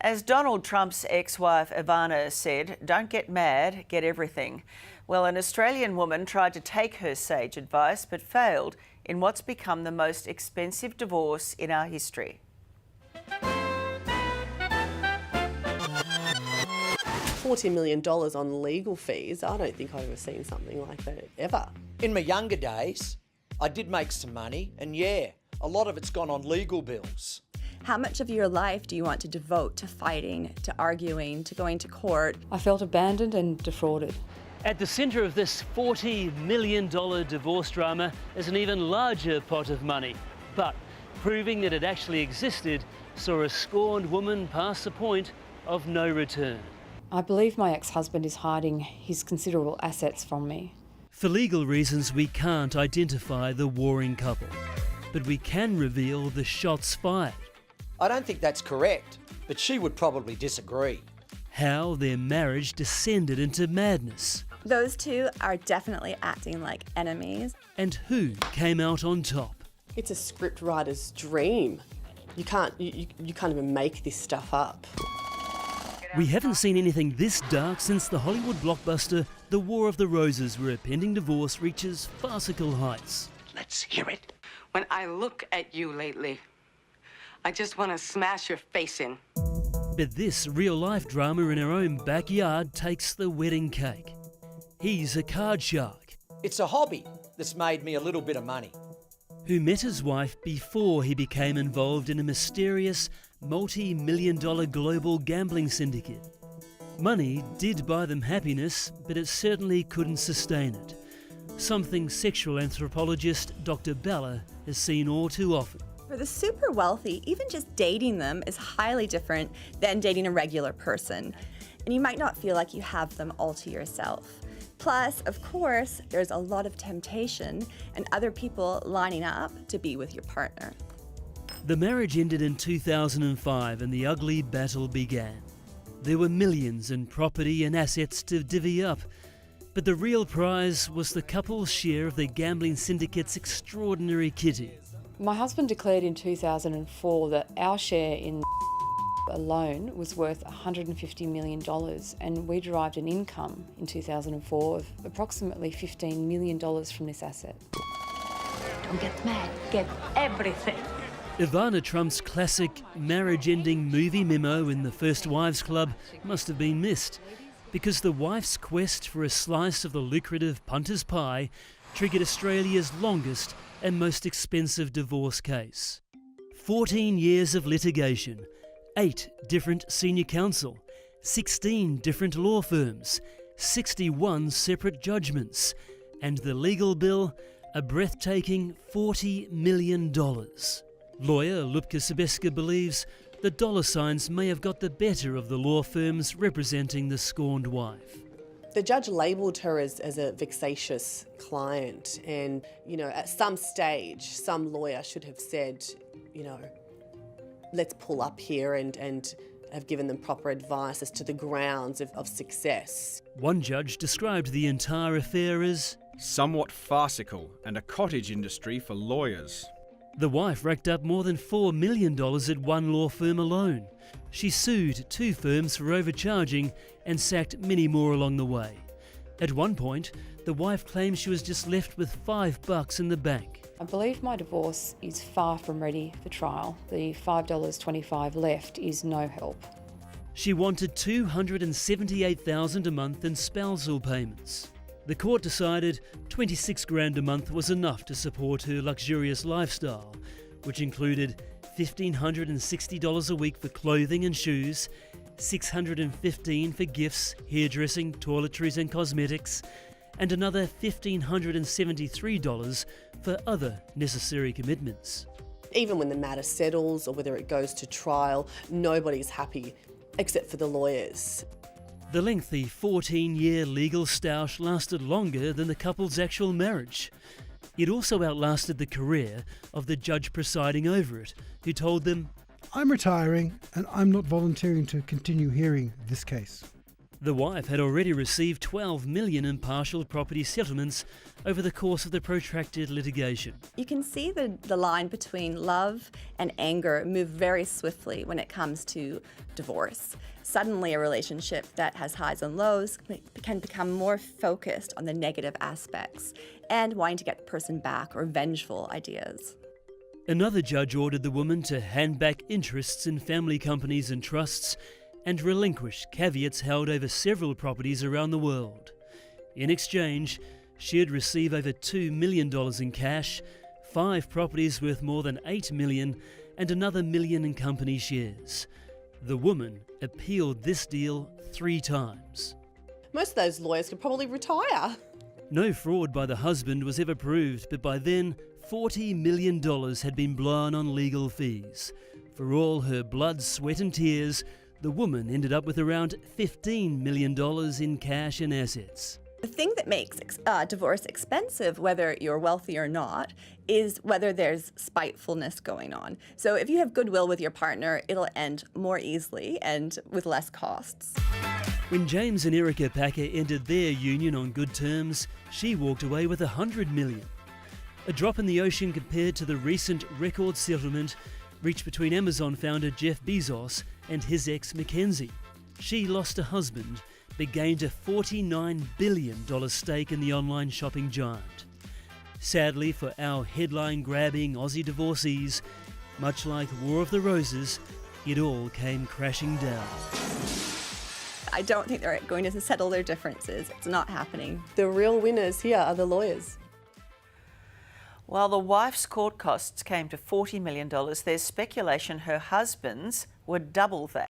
As Donald Trump's ex-wife Ivana said, don't get mad, get everything. Well, an Australian woman tried to take her sage advice but failed in what's become the most expensive divorce in our history. $40 million on legal fees. I don't think I've ever seen something like that, ever. In my younger days, I did make some money, and yeah, a lot of it's gone on legal bills. How much of your life do you want to devote to fighting, to arguing, to going to court? I felt abandoned and defrauded. At the centre of this $40 million divorce drama is an even larger pot of money. But proving that it actually existed saw a scorned woman pass the point of no return. I believe my ex-husband is hiding his considerable assets from me. For legal reasons, we can't identify the warring couple, but we can reveal the shots fired. I don't think that's correct, but she would probably disagree. How their marriage descended into madness. Those two are definitely acting like enemies. And who came out on top. It's a script writer's dream. You can't even make this stuff up. We haven't seen anything this dark since the Hollywood blockbuster The War of the Roses, where a pending divorce reaches farcical heights. Let's hear it. When I look at you lately, I just want to smash your face in. But this real-life drama in our own backyard takes the wedding cake. He's a card shark. It's a hobby that's made me a little bit of money. Who met his wife before he became involved in a mysterious multi-million-dollar global gambling syndicate. Money did buy them happiness, but it certainly couldn't sustain it. Something sexual anthropologist Dr. Bella has seen all too often. For the super wealthy, even just dating them is highly different than dating a regular person. And you might not feel like you have them all to yourself. Plus, of course, there's a lot of temptation and other people lining up to be with your partner. The marriage ended in 2005 and the ugly battle began. There were millions in property and assets to divvy up, but the real prize was the couple's share of the gambling syndicate's extraordinary kitty. My husband declared in 2004 that our share in alone was worth $150 million, and we derived an income in 2004 of approximately $15 million from this asset. Don't get mad, get everything. Ivana Trump's classic marriage-ending movie memo in the First Wives Club must have been missed, because the wife's quest for a slice of the lucrative punter's pie triggered Australia's longest and most expensive divorce case. 14 years of litigation, 8 different senior counsel, 16 different law firms, 61 separate judgments, and the legal bill, a breathtaking $40 million. Lawyer Lupka Sebeska believes the dollar signs may have got the better of the law firms representing the scorned wife. The judge labelled her as a vexatious client, and, at some stage, some lawyer should have said, let's pull up here and have given them proper advice as to the grounds of success. One judge described the entire affair as somewhat farcical and a cottage industry for lawyers. The wife racked up more than $4 million at one law firm alone. She sued 2 firms for overcharging and sacked many more along the way. At one point, the wife claimed she was just left with $5 in the bank. I believe my divorce is far from ready for trial. The $5.25 left is no help. She wanted $278,000 a month in spousal payments. The court decided $26,000 a month was enough to support her luxurious lifestyle, which included $1,560 a week for clothing and shoes, $615 for gifts, hairdressing, toiletries and cosmetics, and another $1,573 for other necessary commitments. Even when the matter settles or whether it goes to trial, nobody's happy except for the lawyers. The lengthy 14-year legal stoush lasted longer than the couple's actual marriage. It also outlasted the career of the judge presiding over it, who told them, I'm retiring and I'm not volunteering to continue hearing this case. The wife had already received $12 million in partial property settlements over the course of the protracted litigation. You can see the line between love and anger move very swiftly when it comes to divorce. Suddenly, a relationship that has highs and lows can become more focused on the negative aspects and wanting to get the person back or vengeful ideas. Another judge ordered the woman to hand back interests in family companies and trusts and relinquish caveats held over several properties around the world. In exchange, she'd receive over $2 million in cash, 5 properties worth more than $8 million, and another $1 million in company shares. The woman appealed this deal 3 times. Most of those lawyers could probably retire. No fraud by the husband was ever proved, but by then, $40 million had been blown on legal fees. For all her blood, sweat and tears, the woman ended up with around $15 million in cash and assets. The thing that makes divorce expensive, whether you're wealthy or not, is whether there's spitefulness going on. So if you have goodwill with your partner, it'll end more easily and with less costs. When James and Erica Packer ended their union on good terms, she walked away with $100 million. A drop in the ocean compared to the recent record settlement reached between Amazon founder Jeff Bezos and his ex Mackenzie. She lost a husband, but gained a $49 billion stake in the online shopping giant. Sadly for our headline-grabbing Aussie divorcees, much like War of the Roses, it all came crashing down. I don't think they're going to settle their differences. It's not happening. The real winners here are the lawyers. While the wife's court costs came to $40 million, there's speculation her husband's were double that.